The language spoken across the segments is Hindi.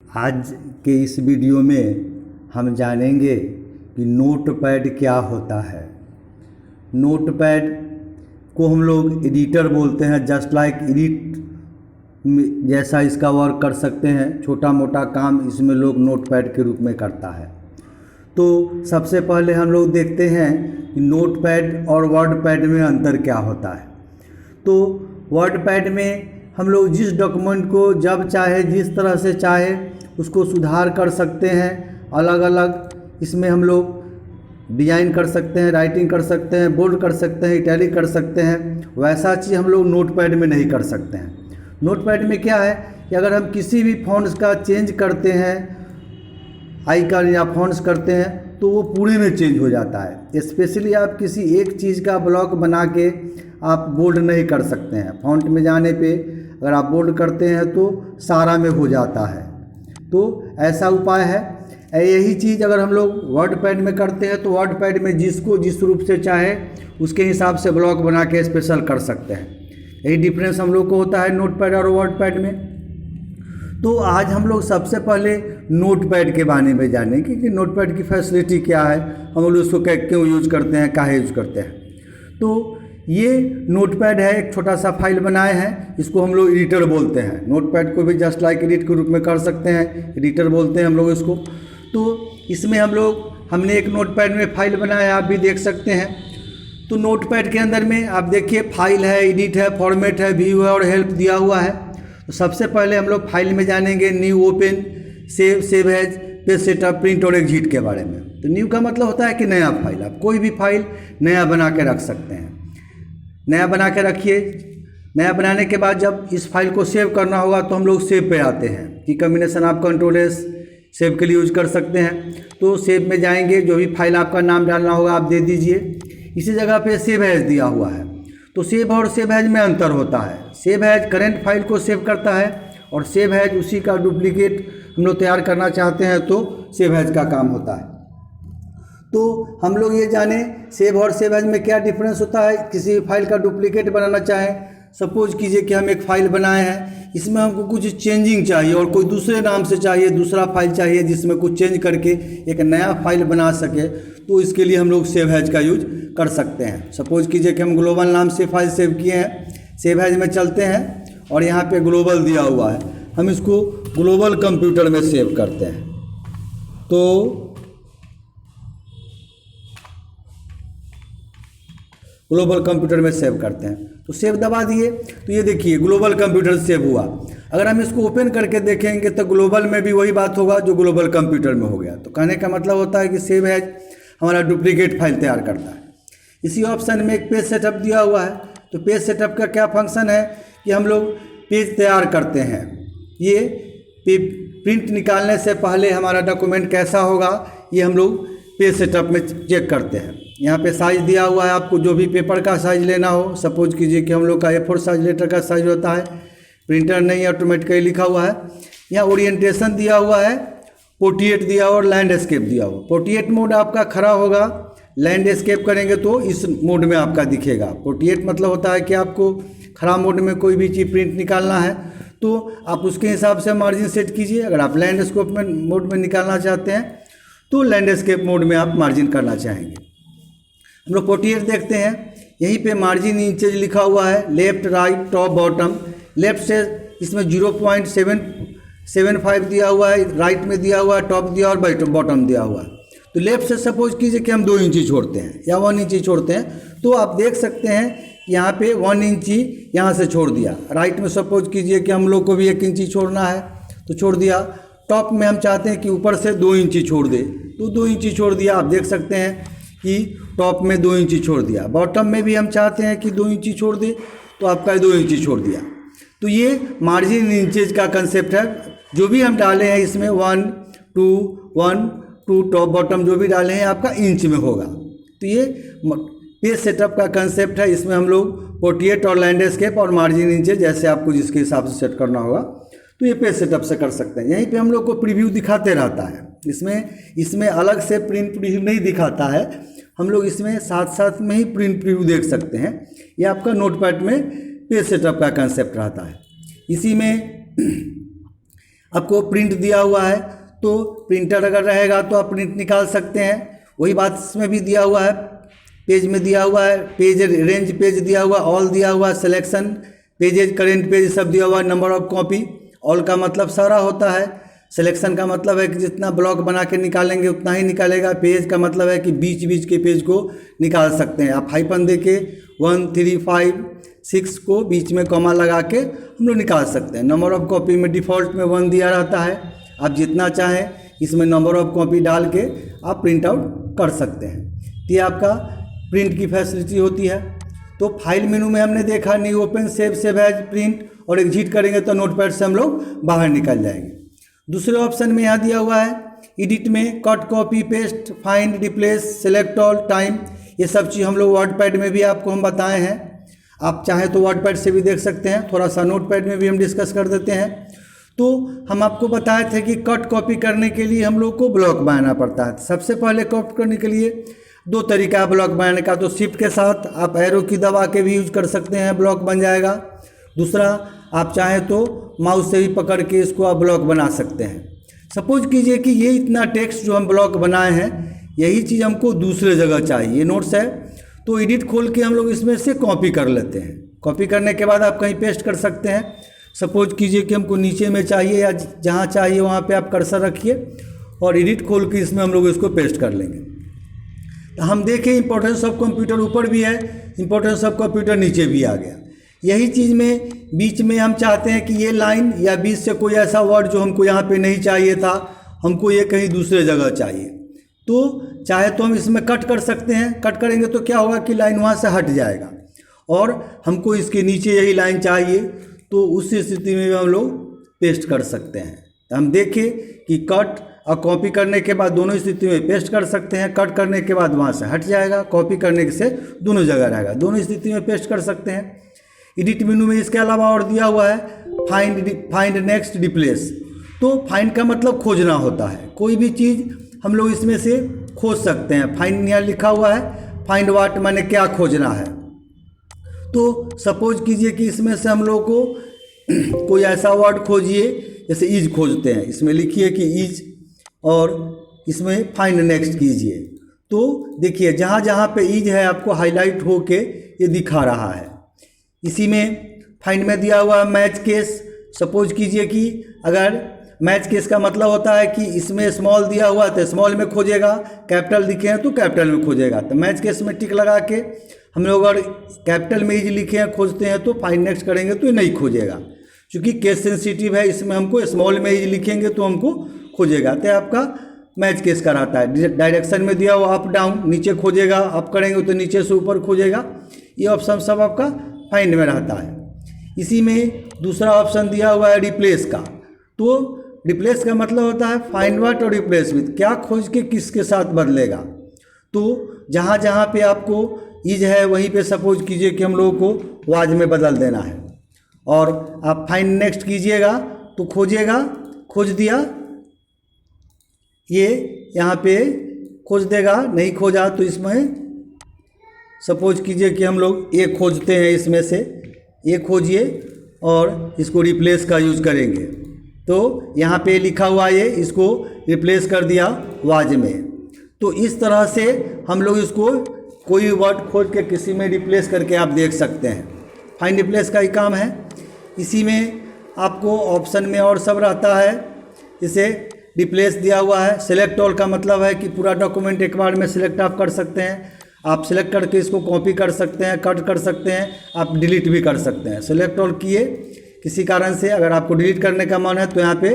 आज के इस वीडियो में हम जानेंगे कि नोटपैड क्या होता है। नोटपैड को हम लोग एडिटर बोलते हैं, जस्ट लाइक एडिट जैसा इसका वर्क कर सकते हैं। छोटा मोटा काम इसमें लोग नोटपैड के रूप में करता है। तो सबसे पहले हम लोग देखते हैं कि नोटपैड और वर्डपैड में अंतर क्या होता है। तो वर्डपैड में हम लोग जिस डॉक्यूमेंट को जब चाहे जिस तरह से चाहे उसको सुधार कर सकते हैं। अलग अलग इसमें हम लोग डिज़ाइन कर सकते हैं, राइटिंग कर सकते हैं, बोल्ड कर सकते हैं, इटैलिक कर सकते हैं। वैसा चीज़ हम लोग नोटपैड में नहीं कर सकते हैं। नोटपैड में क्या है कि अगर हम किसी भी फॉन्ट्स का चेंज करते हैं, आइकन या फॉन्ट्स करते हैं, तो वो पूरे में चेंज हो जाता है। स्पेशली आप किसी एक चीज़ का ब्लॉक बना के आप बोल्ड नहीं कर सकते हैं। फॉन्ट में जाने पे अगर आप बोल्ड करते हैं तो सारा में हो जाता है। तो ऐसा उपाय है। यही चीज़ अगर हम लोग वर्डपैड में करते हैं तो वर्डपैड में जिसको जिस रूप से चाहे उसके हिसाब से ब्लॉक बना के स्पेशल कर सकते हैं। यही डिफरेंस हम लोग को होता है नोटपैड और वर्डपैड में। तो आज हम लोग सबसे पहले नोटपैड के बारे में जानेंगे कि नोटपैड की फैसिलिटी क्या है, हम लोग उसको क्यों यूज़ करते हैं, काहे यूज़ करते हैं। तो ये नोटपैड है, एक छोटा सा फाइल बनाए हैं, इसको हम लोग एडिटर बोलते हैं। नोटपैड को भी जस्ट लाइक एडिट के रूप में कर सकते हैं, एडिटर बोलते हैं हम लोग इसको। तो इसमें हमने एक नोटपैड में फाइल बनाया, आप भी देख सकते हैं। तो नोटपैड के अंदर में आप देखिए फाइल है, एडिट है, फॉर्मेट है, व्यू है और हेल्प दिया हुआ है। तो सबसे पहले हम लोग फाइल में जानेंगे new, open, save as, page setup, print और एग्जिट के बारे में। तो न्यू का मतलब होता है कि नया फाइल, आप कोई भी फाइल नया बना के रख सकते हैं। नया बना के रखिए। नया बनाने के बाद जब इस फाइल को सेव करना होगा तो हम लोग सेव पे आते हैं। की कम्बिनेशन आप कंट्रोल एस सेव के लिए यूज कर सकते हैं। तो सेव में जाएंगे, जो भी फाइल आपका नाम डालना होगा आप दे दीजिए। इसी जगह पे सेव एज दिया हुआ है। तो सेव और सेव एज में अंतर होता है। सेव एज करेंट फाइल को सेव करता है और सेव एज उसी का डुप्लीकेट हम लोग तैयार करना चाहते हैं तो सेव एज का काम होता है। तो हम लोग ये जाने सेव और सेव एज में क्या डिफरेंस होता है। किसी फाइल का डुप्लीकेट बनाना चाहें, सपोज कीजिए कि हम एक फाइल बनाए हैं, इसमें हमको कुछ चेंजिंग चाहिए और कोई दूसरे नाम से चाहिए, दूसरा फाइल चाहिए जिसमें कुछ चेंज करके एक नया फाइल बना सके, तो इसके लिए हम लोग सेव एज का यूज कर सकते हैं। सपोज कीजिए कि हम ग्लोबल नाम से फाइल सेव किए हैं, सेव एज में चलते हैं और यहाँ पे ग्लोबल दिया हुआ है, हम इसको ग्लोबल कंप्यूटर में सेव करते हैं। तो ग्लोबल कंप्यूटर में सेव करते हैं, तो सेव दबा दिए तो ये देखिए ग्लोबल कंप्यूटर सेव हुआ। अगर हम इसको ओपन करके देखेंगे तो ग्लोबल में भी वही बात होगा जो ग्लोबल कंप्यूटर में हो गया। तो कहने का मतलब होता है कि सेव एज हमारा डुप्लीकेट फाइल तैयार करता है। इसी ऑप्शन में एक पेज सेटअप दिया हुआ है। तो पेज सेटअप का क्या फंक्शन है कि हम लोग पेज तैयार करते हैं। ये प्रिंट निकालने से पहले हमारा डॉक्यूमेंट कैसा होगा ये हम लोग पेज सेटअप में चेक करते हैं। यहाँ पे साइज़ दिया हुआ है, आपको जो भी पेपर का साइज़ लेना हो। सपोज कीजिए कि हम लोग का A4 साइज लेटर का साइज होता है, प्रिंटर नहीं ऑटोमेटिकली लिखा हुआ है। यहाँ ओरिएंटेशन दिया हुआ है, पोर्ट्रेट दिया हुआ और लैंडस्केप दिया हुआ। पोर्ट्रेट मोड आपका खड़ा होगा, लैंडस्केप करेंगे तो इस मोड में आपका दिखेगा। पोर्ट्रेट मतलब होता है कि आपको खड़ा मोड में कोई भी चीज़ प्रिंट निकालना है तो आप उसके हिसाब से मार्जिन सेट कीजिए। अगर आप लैंडस्केप मोड में निकालना चाहते हैं तो लैंडस्केप मोड में आप मार्जिन करना चाहेंगे। हम लोग पोर्ट्रेट देखते हैं, यहीं पे मार्जिन इंचेज लिखा हुआ है, left, right, top, bottom. Left से इसमें 0.775 दिया हुआ है, राइट में दिया हुआ है, टॉप दिया और बॉटम दिया हुआ है। तो लेफ्ट से सपोज कीजिए कि हम 2 इंची छोड़ते हैं या 1 इंची छोड़ते हैं, तो आप देख सकते हैं यहाँ पे 1 इंची यहाँ से छोड़ दिया। राइट में सपोज कीजिए कि हम लोग को भी 1 इंची छोड़ना है तो छोड़ दिया। टॉप में हम चाहते हैं कि ऊपर से 2 इंची छोड़ दे तो 2 इंची छोड़ दिया। आप देख सकते हैं कि टॉप में 2 इंची छोड़ दिया। बॉटम में भी हम चाहते हैं कि 2 इंची छोड़ दे तो आपका 2 इंची छोड़ दिया। तो ये मार्जिन इंचेज का कंसेप्ट है। जो भी हम डाले हैं इसमें 1 2 टॉप बॉटम जो भी डाले हैं आपका इंच में होगा। तो ये पेज सेटअप का कंसेप्ट है। इसमें हम लोग पोर्ट्रेट और लैंडस्केप और मार्जिन इंचेज जैसे आपको जिसके हिसाब से सेट करना होगा तो ये पेज सेटअप से कर सकते हैं। यहीं पे हम लोग को प्रीव्यू दिखाते रहता है। इसमें अलग से प्रिंट प्रीव्यू नहीं दिखाता है, हम लोग इसमें साथ साथ में ही प्रिंट प्रीव्यू देख सकते हैं। ये आपका नोटपैड में पेज सेटअप का कंसेप्ट रहता है। इसी में आपको प्रिंट दिया हुआ है तो प्रिंटर अगर रहेगा तो आप प्रिंट निकाल सकते हैं। वही बात इसमें भी दिया हुआ है, पेज में दिया हुआ है, पेज रेंज पेज दिया हुआ, ऑल दिया हुआ, सिलेक्शन पेजेज, करेंट पेज सब दिया हुआ है, नंबर ऑफ कॉपी। ऑल का मतलब सारा होता है, सिलेक्शन का मतलब है कि जितना ब्लॉक बना के निकालेंगे उतना ही निकालेगा, पेज का मतलब है कि बीच बीच के पेज को निकाल सकते हैं। आप हाइपन दे के 1 3 5 6 को बीच में कॉमा लगा के हम लोग निकाल सकते हैं। नंबर ऑफ कॉपी में डिफ़ॉल्ट में 1 दिया रहता है, आप जितना चाहें इसमें नंबर ऑफ कॉपी डाल के आप प्रिंट आउट कर सकते हैं। तो ये आपका प्रिंट की फैसिलिटी होती है। तो फाइल मेनू में हमने देखा new open save as print, और एग्जिट करेंगे तो नोटपैड से हम लोग बाहर निकल जाएंगे। दूसरे ऑप्शन में यहाँ दिया हुआ है एडिट में cut copy paste find replace select all time, ये सब चीज़ हम लोग वर्डपैड में भी आपको हम बताए हैं। आप चाहें तो वर्डपैड से भी देख सकते हैं, थोड़ा सा नोटपैड में भी हम डिस्कस कर देते हैं। तो हम आपको बताए थे कि कट कॉपी करने के लिए हम लोग को ब्लॉक बनाना पड़ता है। सबसे पहले कॉपी करने के लिए 2 तरीका है ब्लॉक बनाने का, तो शिफ्ट के साथ आप एरो की दबा के भी यूज कर सकते हैं, ब्लॉक बन जाएगा। दूसरा आप चाहें तो माउस से भी पकड़ के इसको आप ब्लॉक बना सकते हैं। सपोज कीजिए कि ये इतना टेक्स्ट जो हम ब्लॉक बनाए हैं यही चीज़ हमको दूसरे जगह चाहिए, ये नोट्स है तो एडिट खोल के हम लोग इसमें से कॉपी कर लेते हैं। कॉपी करने के बाद आप कहीं पेस्ट कर सकते हैं। सपोज कीजिए कि हमको नीचे में चाहिए या जहाँ चाहिए वहाँ पे आप कर्सर रखिए और एडिट खोल के इसमें हम लोग इसको पेस्ट कर लेंगे। तो हम देखें इंपॉर्टेंस ऑफ कंप्यूटर ऊपर भी है, इंपॉर्टेंस ऑफ कंप्यूटर नीचे भी आ गया। यही चीज़ में बीच में हम चाहते हैं कि ये लाइन या बीच से कोई ऐसा वर्ड जो हमको यहाँ पे नहीं चाहिए था, हमको ये कहीं दूसरे जगह चाहिए, तो चाहे तो हम इसमें कट कर सकते हैं। कट करेंगे तो क्या होगा कि लाइन वहाँ से हट जाएगा, और हमको इसके नीचे यही लाइन चाहिए तो उस स्थिति में हम लोग पेस्ट कर सकते हैं। तो हम देखें कि कट और कॉपी करने के बाद दोनों स्थिति में पेस्ट कर सकते हैं। कट करने के बाद वहाँ से हट जाएगा, कॉपी करने से दोनों जगह रहेगा, दोनों स्थिति में पेस्ट कर सकते हैं। एडिट मेनू में इसके अलावा और दिया हुआ है फाइंड नेक्स्ट रिप्लेस, तो फाइंड का मतलब खोजना होता है, कोई भी चीज़ हम लोग इसमें से खोज सकते हैं। फाइंड यहाँ लिखा हुआ है, फाइंड व्हाट माने क्या खोजना है। तो सपोज कीजिए कि इसमें से हम लोग को कोई ऐसा वर्ड खोजिए, जैसे ईज खोजते हैं, इसमें लिखिए कि ईज और इसमें फाइंड नेक्स्ट कीजिए। तो देखिए जहाँ जहाँ पे ईज है आपको हाईलाइट होके ये दिखा रहा है। इसी में फाइंड में दिया हुआ मैच केस। सपोज कीजिए कि अगर मैच केस का मतलब होता है कि इसमें स्मॉल दिया हुआ है तो स्मॉल में खोजेगा, कैपिटल दिखे हैं तो कैपिटल में खोजेगा। तो मैच केस में टिक लगा के हम लोग अगर कैपिटल में ईज लिखे हैं खोजते हैं तो फाइंड नेक्स्ट करेंगे तो ये नहीं खोजेगा, क्योंकि केस सेंसिटिव है। इसमें हमको स्मॉल में ईज लिखेंगे तो हमको खोजेगा। तो आपका मैच केस कराता है। डायरेक्शन में दिया हुआ अप डाउन, नीचे खोजेगा, अप करेंगे तो नीचे से ऊपर खोजेगा। ये ऑप्शन सब आपका फाइंड में रहता है। इसी में दूसरा ऑप्शन दिया हुआ है रिप्लेस का, तो रिप्लेस का मतलब होता है फाइंड व्हाट और रिप्लेस विथ, क्या खोज के किसके साथ बदलेगा। तो जहाँ जहाँ पे आपको ईज है वहीं पे सपोज कीजिए कि हम लोगों को वाज में बदल देना है, और आप फाइंड नेक्स्ट कीजिएगा तो खोजेगा, खोज दिया, ये यहाँ पे खोज देगा। नहीं खोजा तो इसमें सपोज कीजिए कि हम लोग ए खोजते हैं, इसमें से ए खोजिए और इसको रिप्लेस का यूज करेंगे। तो यहाँ पे लिखा हुआ ये, इसको रिप्लेस कर दिया वाज में। तो इस तरह से हम लोग इसको कोई वर्ड खोज के किसी में रिप्लेस करके आप देख सकते हैं। फाइंड रिप्लेस का ही काम है। इसी में आपको ऑप्शन में और सब रहता है, इसे रिप्लेस दिया हुआ है। सेलेक्ट ऑल का मतलब है कि पूरा डॉक्यूमेंट एक बार में सिलेक्ट आप कर सकते हैं। आप सिलेक्ट करके इसको कॉपी कर सकते हैं, कट कर सकते हैं, आप डिलीट भी कर सकते हैं। सेलेक्ट ऑल किए, किसी कारण से अगर आपको डिलीट करने का मन है तो यहाँ पे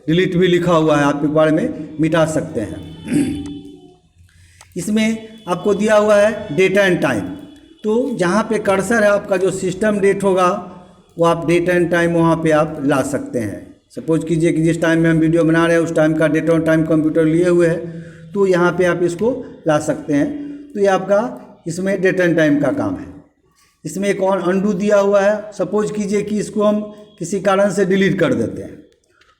डिलीट भी लिखा हुआ है, आप एक बार में मिटा सकते हैं। इसमें आपको दिया हुआ है डेट एंड टाइम, तो जहाँ पे कर्सर है आपका जो सिस्टम डेट होगा वो आप डेट एंड टाइम वहाँ पे आप ला सकते हैं। सपोज कीजिए कि जिस टाइम में हम वीडियो बना रहे हैं उस टाइम का डेट और टाइम कंप्यूटर लिए हुए है, तो यहाँ पे आप इसको ला सकते हैं। तो ये आपका इसमें डेट एंड टाइम का काम है। इसमें एक और अंडू दिया हुआ है। सपोज कीजिए कि इसको हम किसी कारण से डिलीट कर देते हैं,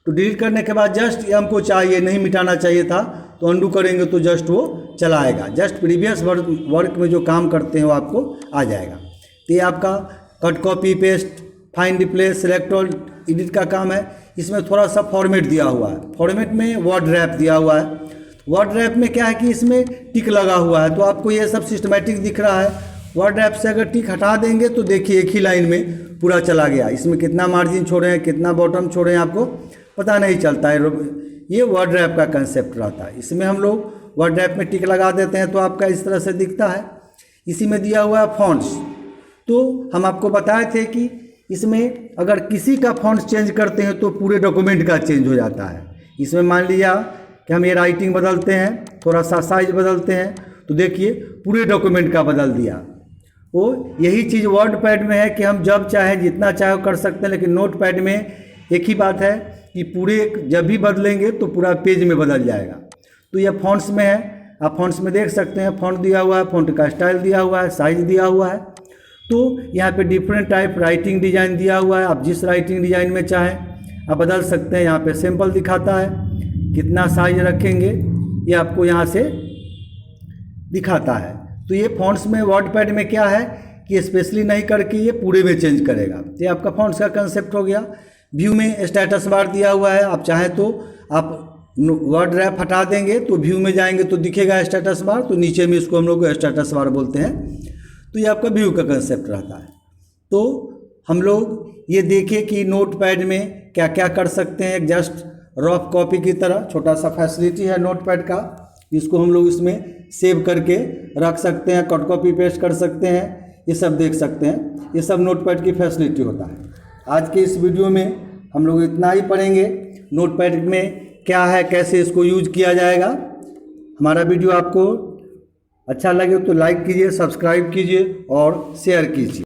तो डिलीट करने के बाद जस्ट ये हमको चाहिए, नहीं मिटाना चाहिए था, तो अंडू करेंगे तो जस्ट वो चला आएगा। जस्ट प्रीवियस वर्क में जो काम करते हैं वो आपको आ जाएगा। तो ये आपका cut copy paste find replace select all edit का काम है। इसमें थोड़ा सा फॉर्मेट दिया हुआ है। फॉर्मेट में वर्ड रैप दिया हुआ है। वर्ड रैप में क्या है कि इसमें टिक लगा हुआ है, तो आपको ये सब सिस्टमेटिक दिख रहा है। वर्ड रैप से अगर टिक हटा देंगे तो देखिए एक ही लाइन में पूरा चला गया। इसमें कितना मार्जिन छोड़े हैं, कितना बॉटम छोड़े हैं, आपको पता नहीं चलता है। ये वर्ड रैप का कंसेप्ट रहता है। इसमें हम लोग वर्ड रैप में टिक लगा देते हैं तो आपका इस तरह से दिखता है। इसी में दिया हुआ है फॉन्ट्स। तो हम आपको बताए थे कि इसमें अगर किसी का फॉन्ट्स चेंज करते हैं तो पूरे डॉक्यूमेंट का चेंज हो जाता है। इसमें मान लिया कि हम ये राइटिंग बदलते हैं, थोड़ा सा साइज बदलते हैं, तो देखिए पूरे डॉक्यूमेंट का बदल दिया। वो यही चीज़ वर्ड पैड में है कि हम जब चाहे जितना चाहे कर सकते हैं, लेकिन नोट पैड में एक ही बात है कि पूरे जब भी बदलेंगे तो पूरा पेज में बदल जाएगा। तो यह फॉन्ट्स में है, आप फॉन्ट्स में देख सकते हैं। फॉन्ट दिया हुआ है, फॉन्ट का स्टाइल दिया हुआ है, साइज दिया हुआ है। तो यहाँ पे डिफरेंट टाइप राइटिंग डिज़ाइन दिया हुआ है। आप जिस राइटिंग डिज़ाइन में चाहें आप बदल सकते हैं। यहाँ पे सैंपल दिखाता है, कितना साइज रखेंगे ये आपको यहाँ से दिखाता है। तो ये फॉन्ट्स में वर्ड पैड में क्या है कि स्पेशली नहीं करके ये पूरे में चेंज करेगा। तो ये आपका फॉन्ट्स का कंसेप्ट हो गया। व्यू में स्टेटस बार दिया हुआ है। आप चाहें तो आप वर्ड रैप हटा देंगे तो व्यू में जाएंगे तो दिखेगा स्टेटस बार, तो नीचे में इसको हम लोग स्टेटस बार बोलते हैं। तो ये आपका व्यू का कंसेप्ट रहता है। तो हम लोग ये देखें कि नोट पैड में क्या क्या कर सकते हैं। जस्ट रफ कॉपी की तरह छोटा सा फैसिलिटी है नोट पैड का, जिसको हम लोग इसमें सेव करके रख सकते हैं, कट कॉपी पेस्ट कर सकते हैं, ये सब देख सकते हैं। ये सब नोट पैड की फैसिलिटी होता है। आज के इस वीडियो में हम लोग इतना ही पढ़ेंगे। नोट पैड में क्या है, कैसे इसको यूज किया जाएगा। हमारा वीडियो आपको अच्छा लगे तो लाइक कीजिए, सब्सक्राइब कीजिए और शेयर कीजिए।